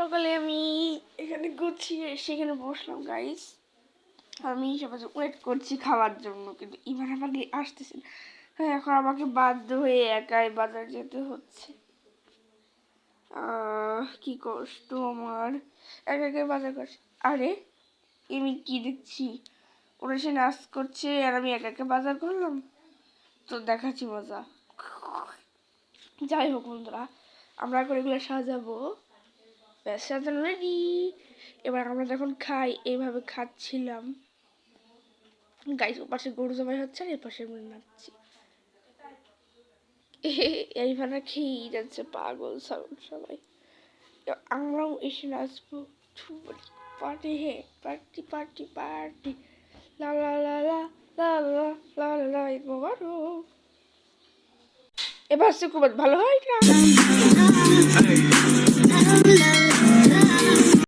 সকালে আমি এখানে গুছিয়ে সেখানে বসলাম গাইস। আমি সবাই ওয়েট করছি খাওয়ার জন্য, কিন্তু ইভান আমাকে আসতেছে না। হ্যাঁ, এখন আমাকে বাধ্য হয়ে একাই বাজার যেতে হচ্ছে। কি কষ্ট আমার, একা একা বাজার করছে। আরে আমি কি দেখছি, ওরা সে নাচ করছে আর আমি একা একা বাজার করলাম। তো দেখাচ্ছি মজা। যাই হোক বন্ধুরা, আমরা করে এগুলো সাজাবো। ব্যাস, সাজানো রেডি। এবার আমরা যখন খাই এইভাবে খাচ্ছিলাম গাইস। ও পাশে গরু জবাই হচ্ছে আর এ পাশে আমরা নাচছি। এইভাবে খেয়েই যাচ্ছে পাগল ছাগল সবাই। আমরাও এসে নাচবো। পার্টি হে পার্টি পার্টি পার্টি, লা লা লা লা লা লা লা লা। এবার সে খুব ভালো হয় না।